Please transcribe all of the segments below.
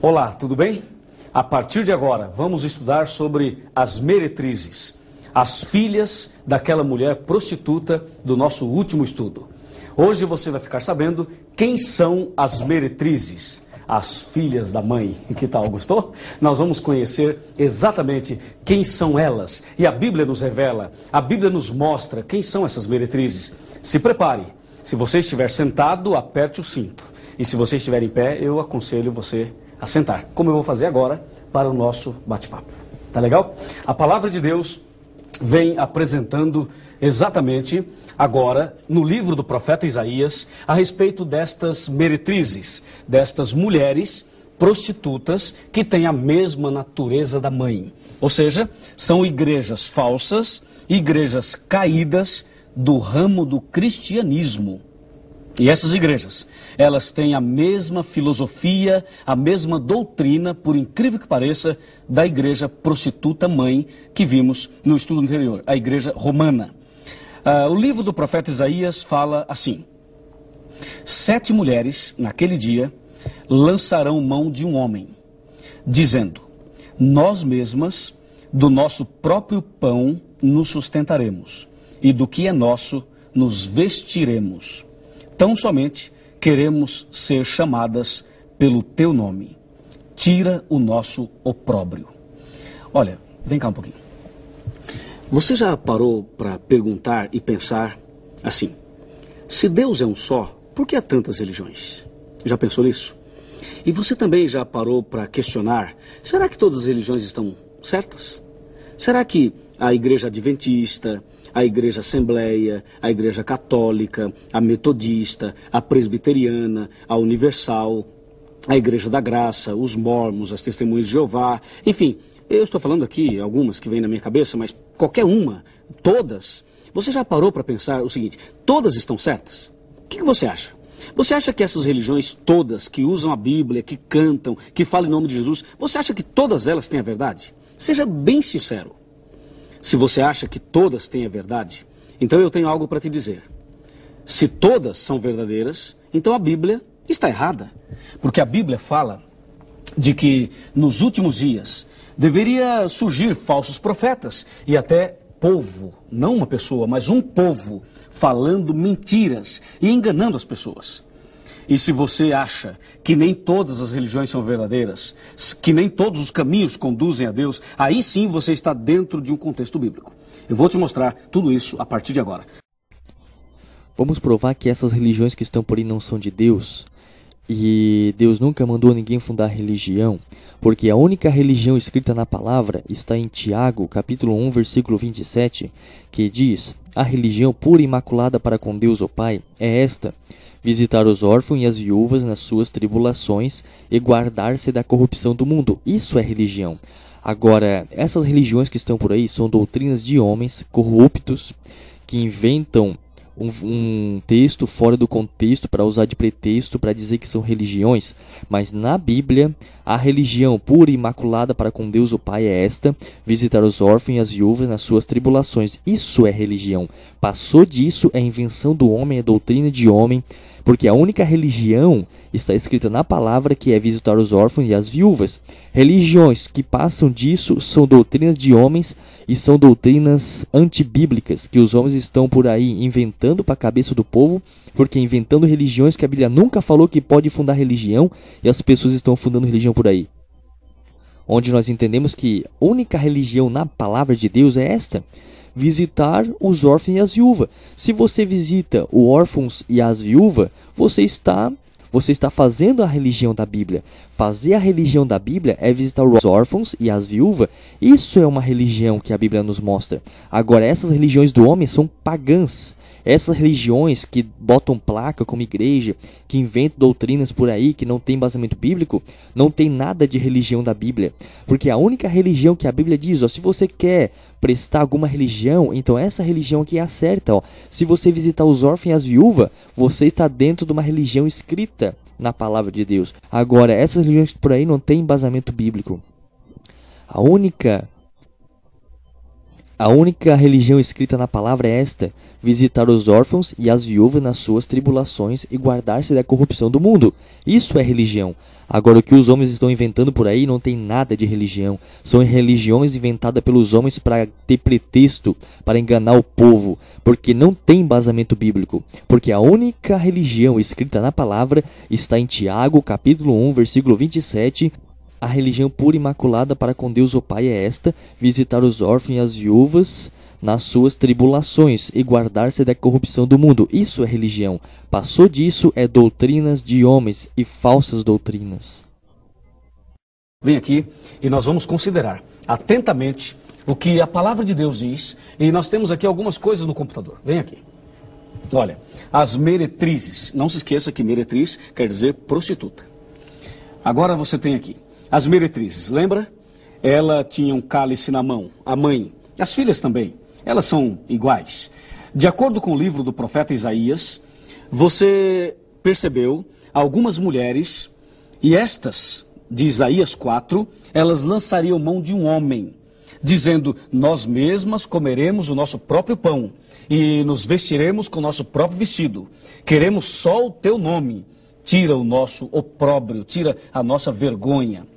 Olá, tudo bem? A partir de agora, vamos estudar sobre as meretrizes, as filhas daquela mulher prostituta do nosso último estudo. Hoje você vai ficar sabendo quem são as meretrizes, as filhas da mãe. Que tal, gostou? Nós vamos conhecer exatamente quem são elas. E a Bíblia nos revela, a Bíblia nos mostra quem são essas meretrizes. Se prepare. Se você estiver sentado, aperte o cinto. E se você estiver em pé, eu aconselho você a sentar, como eu vou fazer agora para o nosso bate-papo. Tá legal? A palavra de Deus vem apresentando exatamente agora, no livro do profeta Isaías, a respeito destas meretrizes, destas mulheres prostitutas que têm a mesma natureza da mãe. Ou seja, são igrejas falsas, igrejas caídas do ramo do cristianismo. E essas igrejas, elas têm a mesma filosofia, a mesma doutrina, por incrível que pareça, da igreja prostituta mãe que vimos no estudo anterior, a igreja romana. O livro do profeta Isaías fala assim: 7 mulheres, naquele dia, lançarão mão de um homem, dizendo: nós mesmas, do nosso próprio pão, nos sustentaremos, e do que é nosso, nos vestiremos. Tão somente queremos ser chamadas pelo teu nome. Tira o nosso opróbrio. Olha, vem cá um pouquinho. Você já parou para perguntar e pensar assim: se Deus é um só, por que há tantas religiões? Já pensou nisso? E você também já parou para questionar: será que todas as religiões estão certas? Será que a igreja adventista, a igreja assembleia, a igreja católica, a metodista, a presbiteriana, a universal, a igreja da graça, os mormons, as testemunhas de Jeová, enfim, eu estou falando aqui algumas que vêm na minha cabeça, mas qualquer uma, todas, você já parou para pensar o seguinte: todas estão certas? O que você acha? Você acha que essas religiões todas, que usam a Bíblia, que cantam, que falam em nome de Jesus, você acha que todas elas têm a verdade? Seja bem sincero. Se você acha que todas têm a verdade, então eu tenho algo para te dizer. Se todas são verdadeiras, então a Bíblia está errada. Porque a Bíblia fala de que nos últimos dias deveria surgir falsos profetas e até povo, não uma pessoa, mas um povo, falando mentiras e enganando as pessoas. E se você acha que nem todas as religiões são verdadeiras, que nem todos os caminhos conduzem a Deus, aí sim você está dentro de um contexto bíblico. Eu vou te mostrar tudo isso a partir de agora. Vamos provar que essas religiões que estão por aí não são de Deus. E Deus nunca mandou ninguém fundar religião, porque a única religião escrita na palavra está em Tiago, capítulo 1, versículo 27, que diz: a religião pura e imaculada para com Deus o Pai é esta: visitar os órfãos e as viúvas nas suas tribulações e guardar-se da corrupção do mundo. Isso é religião. Agora, essas religiões que estão por aí são doutrinas de homens corruptos que inventam um texto fora do contexto para usar de pretexto para dizer que são religiões, mas na Bíblia a religião pura e imaculada para com Deus o Pai é esta: visitar os órfãos e as viúvas nas suas tribulações. Isso é religião. Passou disso é invenção do homem, é doutrina de homem, porque a única religião está escrita na palavra, que é visitar os órfãos e as viúvas. Religiões que passam disso são doutrinas de homens e são doutrinas antibíblicas, que os homens estão por aí inventando para a cabeça do povo, porque inventando religiões que a Bíblia nunca falou que pode fundar religião, e as pessoas estão fundando religião por aí. Onde nós entendemos que a única religião na palavra de Deus é esta: visitar os órfãos e as viúvas. Se você visita os órfãos e as viúvas, você está fazendo a religião da Bíblia. Fazer a religião da Bíblia é visitar os órfãos e as viúvas. Isso é uma religião que a Bíblia nos mostra. Agora, essas religiões do homem são pagãs. Essas religiões que botam placa como igreja, que inventam doutrinas por aí, que não tem embasamento bíblico, não tem nada de religião da Bíblia. Porque a única religião que a Bíblia diz, se você quer prestar alguma religião, então essa religião aqui é a certa. Se você visitar os órfãos e as viúvas, você está dentro de uma religião escrita na palavra de Deus. Agora, essas religiões por aí não tem embasamento bíblico. A única A única religião escrita na palavra é esta: visitar os órfãos e as viúvas nas suas tribulações e guardar-se da corrupção do mundo. Isso é religião. Agora, o que os homens estão inventando por aí não tem nada de religião. São religiões inventadas pelos homens para ter pretexto, para enganar o povo, porque não tem embasamento bíblico. Porque a única religião escrita na palavra está em Tiago, capítulo 1, versículo 27. A religião pura e imaculada para com Deus o Pai é esta: visitar os órfãos e as viúvas nas suas tribulações e guardar-se da corrupção do mundo. Isso é religião. Passou disso é doutrinas de homens e falsas doutrinas. Vem aqui e nós vamos considerar atentamente o que a palavra de Deus diz. E nós temos aqui algumas coisas no computador. Vem aqui. Olha, as meretrizes. Não se esqueça que meretriz quer dizer prostituta. Agora você tem aqui as meretrizes, lembra? Ela tinha um cálice na mão, a mãe, as filhas também, elas são iguais. De acordo com o livro do profeta Isaías, você percebeu algumas mulheres, e estas, de Isaías 4, elas lançariam mão de um homem, dizendo: nós mesmas comeremos o nosso próprio pão e nos vestiremos com o nosso próprio vestido. Queremos só o teu nome. Tira o nosso opróbrio, tira a nossa vergonha.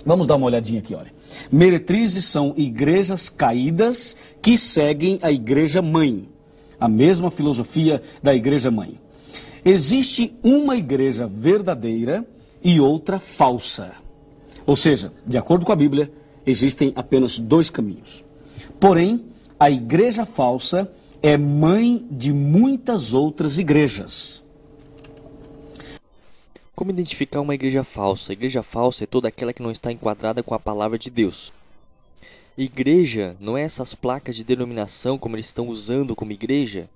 Vamos dar uma olhadinha aqui, olha. Meretrizes são igrejas caídas que seguem a igreja mãe. A mesma filosofia da igreja mãe. Existe uma igreja verdadeira e outra falsa. Ou seja, de acordo com a Bíblia, existem apenas dois caminhos. Porém, a igreja falsa é mãe de muitas outras igrejas. Como identificar uma igreja falsa? A igreja falsa é toda aquela que não está enquadrada com a palavra de Deus. Igreja não é essas placas de denominação como eles estão usando como igreja.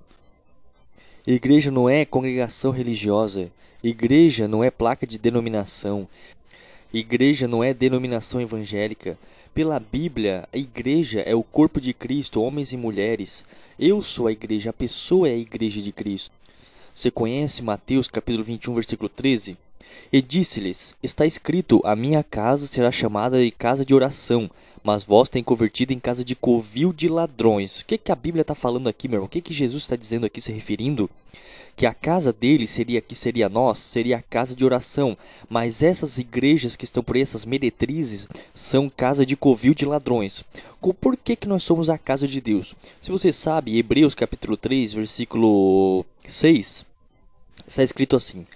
Igreja não é congregação religiosa. Igreja não é placa de denominação. Igreja não é denominação evangélica. Pela Bíblia, a igreja é o corpo de Cristo, homens e mulheres. Eu sou a igreja, a pessoa é a igreja de Cristo. Você conhece Mateus capítulo 21, versículo 13? E disse-lhes: está escrito, a minha casa será chamada de casa de oração, mas vós tem convertido em casa de covil de ladrões. O que a Bíblia está falando aqui, meu irmão? O que Jesus está dizendo aqui, se referindo? Que a casa dele seria nós, seria a casa de oração. Mas essas igrejas que estão por aí, essas meretrizes, são casa de covil de ladrões. Por que nós somos a casa de Deus? Se você sabe, Hebreus capítulo 3, versículo 6, está escrito assim: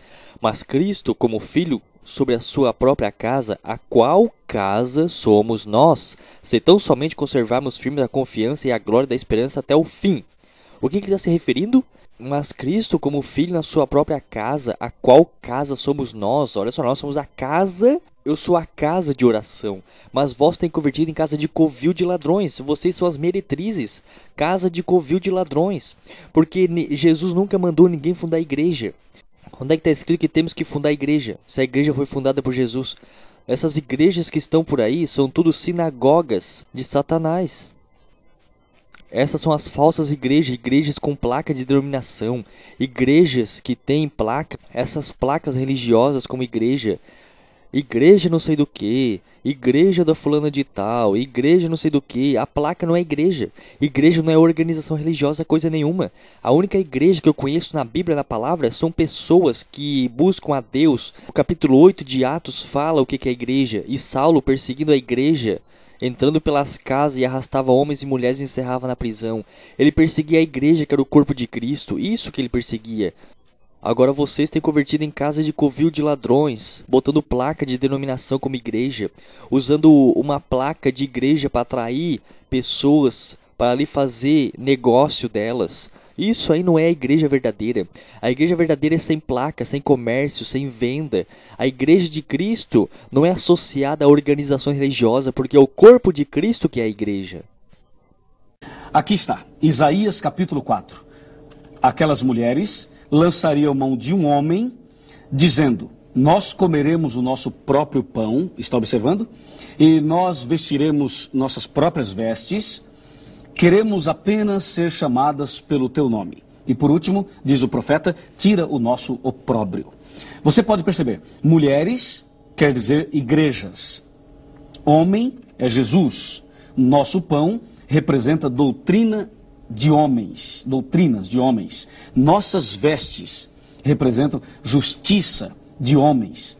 mas Cristo como Filho sobre a sua própria casa, a qual casa somos nós, se tão somente conservarmos firmes a confiança e a glória da esperança até o fim. O que ele está se referindo? Mas Cristo como Filho na sua própria casa, a qual casa somos nós? Olha só, nós somos a casa, eu sou a casa de oração, mas vós tem convertido em casa de covil de ladrões. Vocês são as meretrizes, casa de covil de ladrões, porque Jesus nunca mandou ninguém fundar a igreja. Onde é que está escrito que temos que fundar a igreja? Se a igreja foi fundada por Jesus. Essas igrejas que estão por aí são tudo sinagogas de Satanás. Essas são as falsas igrejas, igrejas com placa de denominação, igrejas que têm placa, essas placas religiosas como igreja não sei do que, igreja da fulana de tal, igreja não sei do que. A placa não é igreja não é organização religiosa coisa nenhuma. A única igreja que eu conheço na Bíblia, na palavra, são pessoas que buscam a Deus. O capítulo 8 de Atos fala o que é a igreja, e Saulo perseguindo a igreja, entrando pelas casas e arrastava homens e mulheres e encerrava na prisão. Ele perseguia a igreja que era o corpo de Cristo, isso que ele perseguia. Agora vocês têm convertido em casa de covil de ladrões, botando placa de denominação como igreja, usando uma placa de igreja para atrair pessoas, para ali fazer negócio delas. Isso aí não é a igreja verdadeira. A igreja verdadeira é sem placa, sem comércio, sem venda. A igreja de Cristo não é associada a organizações religiosas, porque é o corpo de Cristo que é a igreja. Aqui está, Isaías capítulo 4. Aquelas mulheres lançariam mão de um homem, dizendo: nós comeremos o nosso próprio pão, está observando? E nós vestiremos nossas próprias vestes, queremos apenas ser chamadas pelo teu nome. E por último, diz o profeta, tira o nosso opróbrio. Você pode perceber, mulheres quer dizer igrejas, homem é Jesus, nosso pão representa doutrinas de homens. Nossas vestes representam justiça de homens.